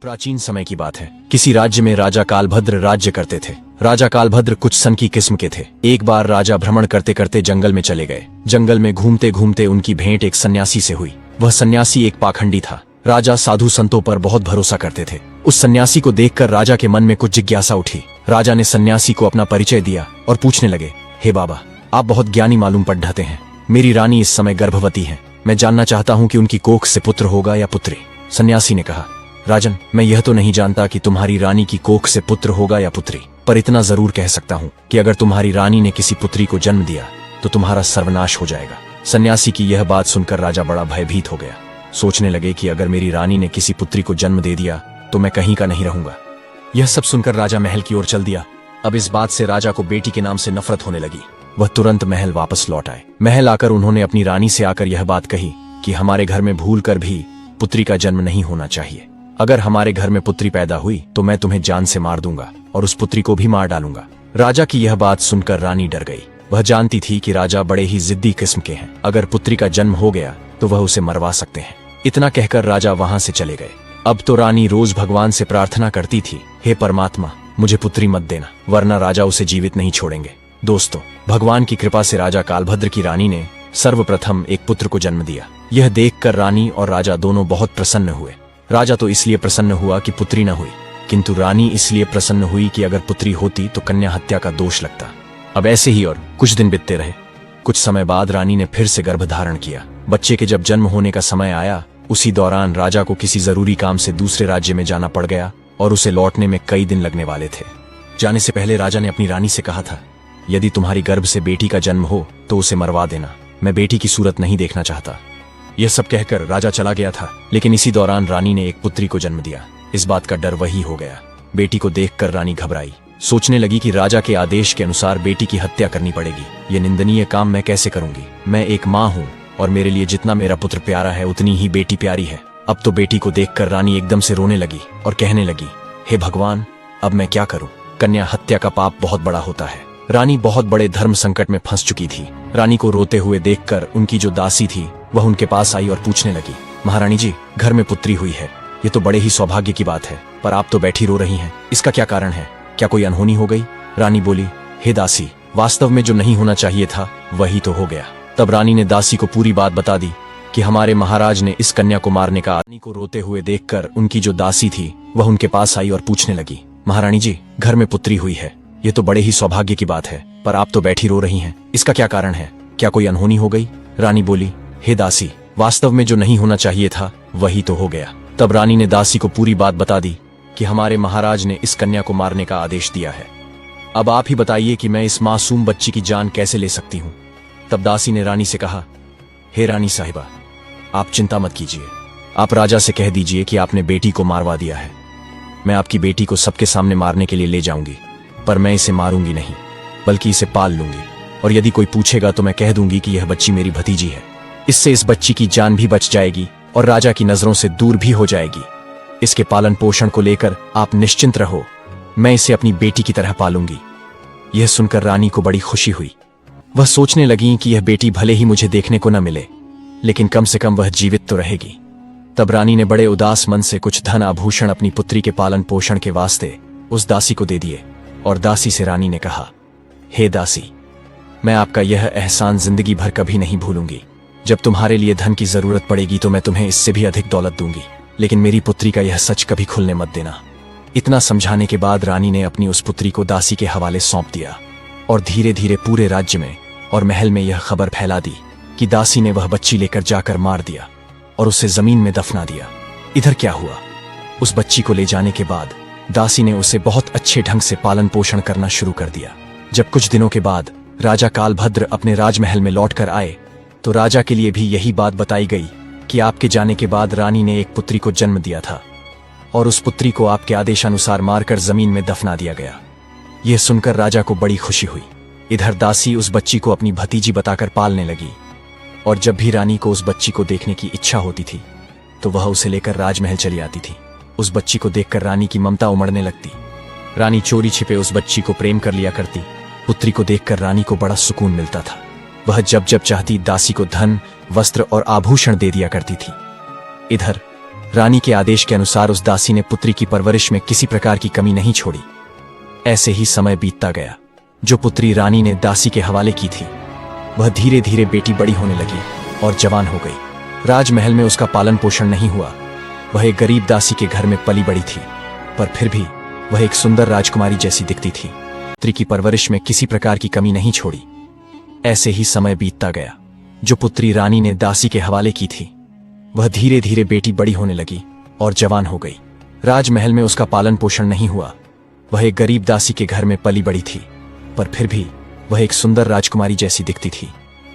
प्राचीन समय की बात है। किसी राज्य में राजा कालभद्र राज्य करते थे। राजा कालभद्र कुछ सन की किस्म के थे। एक बार राजा भ्रमण करते करते जंगल में चले गए। जंगल में घूमते घूमते उनकी भेंट एक सन्यासी से हुई। वह सन्यासी एक पाखंडी था। राजा साधु संतों पर बहुत भरोसा करते थे। उस सन्यासी को देखकर राजा के मन में कुछ जिज्ञासा उठी। राजा ने सन्यासी को अपना परिचय दिया और पूछने लगे, हे बाबा, आप बहुत ज्ञानी मालूम पड़ ढाते हैं। मेरी रानी इस समय गर्भवती है। मैं जानना चाहता हूँ कि उनकी कोख से पुत्र होगा या पुत्री। सन्यासी ने कहा, राजन, मैं यह तो नहीं जानता कि तुम्हारी रानी की कोख से पुत्र होगा या पुत्री, पर इतना जरूर कह सकता हूँ कि अगर तुम्हारी रानी ने किसी पुत्री को जन्म दिया तो तुम्हारा सर्वनाश हो जाएगा। सन्यासी की यह बात सुनकर राजा बड़ा भयभीत हो गया। सोचने लगे कि अगर मेरी रानी ने किसी पुत्री को जन्म दे दिया तो मैं कहीं का नहीं रहूंगा। यह सब सुनकर राजा महल की ओर चल दिया। अब इस बात से राजा को बेटी के नाम से नफरत होने लगी। वह तुरंत महल वापस लौट आए। महल आकर उन्होंने अपनी रानी से आकर यह बात कही कि हमारे घर में भूल कर भी पुत्री का जन्म नहीं होना चाहिए। अगर हमारे घर में पुत्री पैदा हुई तो मैं तुम्हें जान से मार दूंगा और उस पुत्री को भी मार डालूंगा। राजा की यह बात सुनकर रानी डर गई। वह जानती थी कि राजा बड़े ही जिद्दी किस्म के हैं। अगर पुत्री का जन्म हो गया तो वह उसे मरवा सकते हैं। इतना कहकर राजा वहां से चले गए। अब तो रानी रोज भगवान से प्रार्थना करती थी, हे परमात्मा, मुझे पुत्री मत देना, वरना राजा उसे जीवित नहीं छोड़ेंगे। दोस्तों, भगवान की कृपा से राजा कालभद्र की रानी ने सर्वप्रथम एक पुत्र को जन्म दिया। यह देखकर रानी और राजा दोनों बहुत प्रसन्न हुए। राजा तो इसलिए प्रसन्न हुआ कि पुत्री न हुई, किंतु रानी इसलिए प्रसन्न हुई कि अगर पुत्री होती तो कन्या हत्या का दोष लगता। अब ऐसे ही और कुछ दिन बीतते रहे। कुछ समय बाद रानी ने फिर से गर्भ धारण किया। बच्चे के जब जन्म होने का समय आया, उसी दौरान राजा को किसी जरूरी काम से दूसरे राज्य में जाना पड़ गया और उसे लौटने में कई दिन लगने वाले थे। जाने से पहले राजा ने अपनी रानी से कहा था, यदि तुम्हारी गर्भ से बेटी का जन्म हो तो उसे मरवा देना, मैं बेटी की सूरत नहीं देखना चाहता। यह सब कहकर राजा चला गया था, लेकिन इसी दौरान रानी ने एक पुत्री को जन्म दिया। इस बात का डर वही हो गया। बेटी को देखकर रानी घबराई। सोचने लगी कि राजा के आदेश के अनुसार बेटी की हत्या करनी पड़ेगी। यह निंदनीय काम मैं कैसे करूंगी? मैं एक माँ हूँ और मेरे लिए जितना मेरा पुत्र प्यारा है उतनी ही बेटी प्यारी है। अब तो बेटी को देखकर रानी एकदम से रोने लगी और कहने लगी, हे भगवान, अब मैं क्या करूं? कन्या हत्या का पाप बहुत बड़ा होता है। रानी बहुत बड़े धर्म संकट में फंस चुकी थी। रानी को रोते हुए देखकर उनकी जो दासी थी वह उनके पास आई और पूछने लगी, महारानी जी, घर में पुत्री हुई है, ये तो बड़े ही सौभाग्य की बात है, पर आप तो बैठी रो रही हैं, इसका क्या कारण है? क्या कोई अनहोनी हो गई? रानी बोली, हे दासी, वास्तव में जो नहीं होना चाहिए था वही तो हो गया। तब रानी ने दासी को पूरी बात बता दी कि हमारे महाराज ने इस कन्या को मारने का। रानी को रोते हुए देखकर उनकी जो दासी थी वह उनके पास आई और पूछने लगी, महारानी जी, घर में पुत्री हुई है, ये तो बड़े ही सौभाग्य की बात है, पर आप तो बैठी रो रही हैं, इसका क्या कारण है? क्या कोई अनहोनी हो गई? रानी बोली, हे दासी, वास्तव में जो नहीं होना चाहिए था वही तो हो गया। तब रानी ने दासी को पूरी बात बता दी कि हमारे महाराज ने इस कन्या को मारने का आदेश दिया है। अब आप ही बताइए कि मैं इस मासूम बच्ची की जान कैसे ले सकती हूँ? तब दासी ने रानी से कहा, हे रानी साहिबा, आप चिंता मत कीजिए। आप राजा से कह दीजिए कि आपने बेटी को मारवा दिया है। मैं आपकी बेटी को सबके सामने मारने के लिए ले जाऊंगी, पर मैं इसे मारूंगी नहीं, बल्कि इसे पाल लूंगी, और यदि कोई पूछेगा तो मैं कह दूंगी कि यह बच्ची मेरी भतीजी है। इससे इस बच्ची की जान भी बच जाएगी और राजा की नजरों से दूर भी हो जाएगी। इसके पालन पोषण को लेकर आप निश्चिंत रहो, मैं इसे अपनी बेटी की तरह पालूंगी। यह सुनकर रानी को बड़ी खुशी हुई। वह सोचने लगी कि यह बेटी भले ही मुझे देखने को न मिले, लेकिन कम से कम वह जीवित तो रहेगी। तब रानी ने बड़े उदास मन से कुछ धन आभूषण अपनी पुत्री के पालन पोषण के वास्ते उस दासी को दे दिए, और दासी से रानी ने कहा, हे दासी, मैं आपका यह एहसान जिंदगी भर कभी नहीं भूलूंगी। जब तुम्हारे लिए धन की जरूरत पड़ेगी तो मैं तुम्हें इससे भी अधिक दौलत दूंगी, लेकिन मेरी पुत्री का यह सच कभी खुलने मत देना। इतना समझाने के बाद रानी ने अपनी उस पुत्री को दासी के हवाले सौंप दिया, और धीरे धीरे पूरे राज्य में और महल में यह खबर फैला दी कि दासी ने वह बच्ची लेकर जाकर मार दिया और उसे जमीन में दफना दिया। इधर क्या हुआ? उस बच्ची को ले जाने के बाद दासी ने उसे बहुत अच्छे ढंग से पालन पोषण करना शुरू कर दिया। जब कुछ दिनों के बाद राजा कालभद्र अपने राजमहल में लौटकर आए तो राजा के लिए भी यही बात बताई गई कि आपके जाने के बाद रानी ने एक पुत्री को जन्म दिया था और उस पुत्री को आपके आदेशानुसार मारकर जमीन में दफना दिया गया। यह सुनकर राजा को बड़ी खुशी हुई। इधर दासी उस बच्ची को अपनी भतीजी बताकर पालने लगी, और जब भी रानी को उस बच्ची को देखने की इच्छा होती थी तो वह उसे लेकर राजमहल चली आती थी। उस बच्ची को देखकर रानी की ममता उमड़ने लगती। रानी चोरी छिपे उस बच्ची को प्रेम कर लिया करती। पुत्री को देखकर रानी को बड़ा सुकून मिलता था। वह जब जब चाहती दासी को धन, वस्त्र और आभूषण दे दिया करती थी। इधर रानी के आदेश के अनुसार उस दासी ने पुत्री की परवरिश में किसी प्रकार की कमी नहीं छोड़ी। ऐसे ही समय बीतता गया। जो पुत्री रानी ने दासी के हवाले की थी, वह धीरे धीरे बेटी बड़ी होने लगी और जवान हो गई। राजमहल में उसका पालन पोषण नहीं हुआ। वह एक गरीब दासी के घर में पली बड़ी थी, पर फिर भी वह एक सुंदर राजकुमारी जैसी दिखती थी। पुत्री की परवरिश में किसी प्रकार की कमी नहीं छोड़ी। ऐसे ही समय बीतता गया। जो पुत्री रानी ने दासी के हवाले की थी, वह धीरे धीरे बेटी बड़ी होने लगी और जवान हो गई। राजमहल में उसका पालन पोषण नहीं हुआ। वह एक गरीब दासी के घर में पली बड़ी थी, पर फिर भी वह एक सुंदर राजकुमारी जैसी दिखती थी।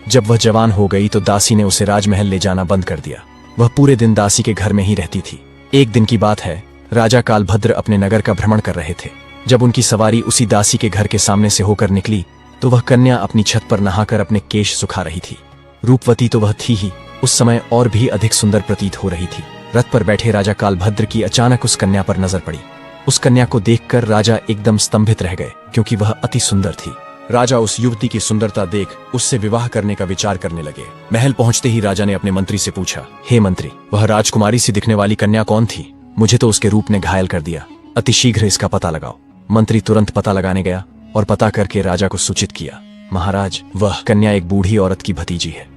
जब वह जवान हो गई तो दासी ने उसे राजमहल ले जाना बंद कर दिया। वह पूरे दिन दासी के घर में ही रहती थी। एक दिन की बात है, राजा कालभद्र अपने नगर का भ्रमण कर रहे थे। जब उनकी सवारी उसी दासी के घर के सामने से होकर निकली तो वह कन्या अपनी छत पर नहाकर अपने केश सुखा रही थी। रूपवती तो वह थी ही, उस समय और भी अधिक सुंदर प्रतीत हो रही थी। रथ पर बैठे राजा कालभद्र की अचानक उस कन्या पर नजर पड़ी। उस कन्या को देखकर राजा एकदम स्तंभित रह गए, क्योंकि वह अति सुंदर थी। राजा उस युवती की सुंदरता देख उससे विवाह करने का विचार करने लगे। महल पहुंचते ही राजा ने अपने मंत्री से पूछा, हे मंत्री, वह राजकुमारी सी दिखने वाली कन्या कौन थी? मुझे तो उसके रूप ने घायल कर दिया। अतिशीघ्र इसका पता लगाओ। मंत्री तुरंत पता लगाने गया और पता करके राजा को सूचित किया, महाराज, वह कन्या एक बूढ़ी औरत की भतीजी है।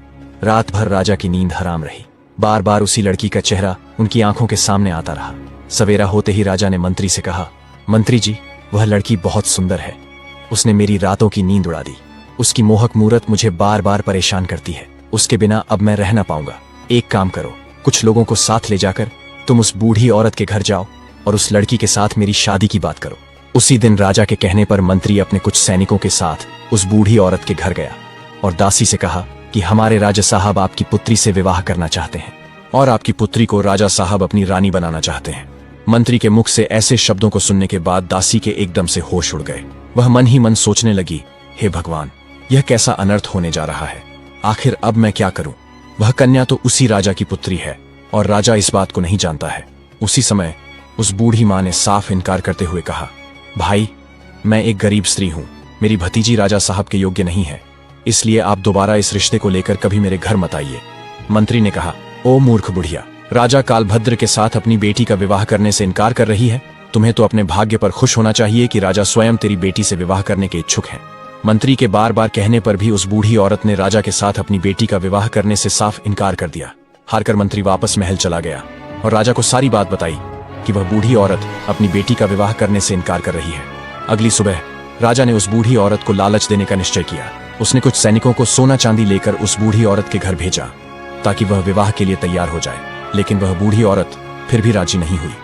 रात भर राजा की नींद हराम रही। बार बार उसी लड़की का चेहरा उनकी आंखों के सामने आता रहा। सवेरा होते ही राजा ने मंत्री से कहा, मंत्री जी, वह लड़की बहुत सुंदर है। उसने मेरी रातों की नींद उड़ा दी। उसकी मोहक मूरत मुझे बार बार परेशान करती है। उसके बिना अब मैं रह ना पाऊंगा। एक काम करो, कुछ लोगों को साथ ले जाकर तुम उस बूढ़ी औरत के घर जाओ और उस लड़की के साथ मेरी शादी की बात करो। उसी दिन राजा के कहने पर मंत्री अपने कुछ सैनिकों के साथ उस बूढ़ी औरत के घर गया और दासी से कहा कि हमारे राजा साहब आपकी पुत्री से विवाह करना चाहते हैं और आपकी पुत्री को राजा साहब अपनी रानी बनाना चाहते हैं। मंत्री के मुख से ऐसे शब्दों को सुनने के बाद दासी के एकदम से होश उड़ गए। वह मन ही मन सोचने लगी, हे भगवान, यह कैसा अनर्थ होने जा रहा है। आखिर अब मैं क्या करूं? वह कन्या तो उसी राजा की पुत्री है और राजा इस बात को नहीं जानता है। उसी समय उस बूढ़ी मां ने साफ इनकार करते हुए कहा, भाई, मैं एक गरीब स्त्री हूं। मेरी भतीजी राजा साहब के योग्य नहीं है, इसलिए आप दोबारा इस रिश्ते को लेकर कभी मेरे घर मत आइए। मंत्री ने कहा, ओ मूर्ख बुढ़िया, राजा कालभद्र के साथ अपनी बेटी का विवाह करने से इनकार कर रही है। तुम्हें तो अपने भाग्य पर खुश होना चाहिए कि राजा स्वयं तेरी बेटी से विवाह करने के इच्छुक हैं। मंत्री के बार बार कहने पर भी उस बूढ़ी औरत ने राजा के साथ अपनी बेटी का विवाह करने से साफ इनकार कर दिया। हारकर मंत्री वापस महल चला गया और राजा को सारी बात बताई कि वह बूढ़ी औरत अपनी बेटी का विवाह करने से इनकार कर रही है। अगली सुबह राजा ने उस बूढ़ी औरत को लालच देने का निश्चय किया। उसने कुछ सैनिकों को सोना चांदी लेकर उस बूढ़ी औरत के घर भेजा ताकि वह विवाह के लिए तैयार हो जाए, लेकिन वह बूढ़ी औरत फिर भी राजी नहीं हुई।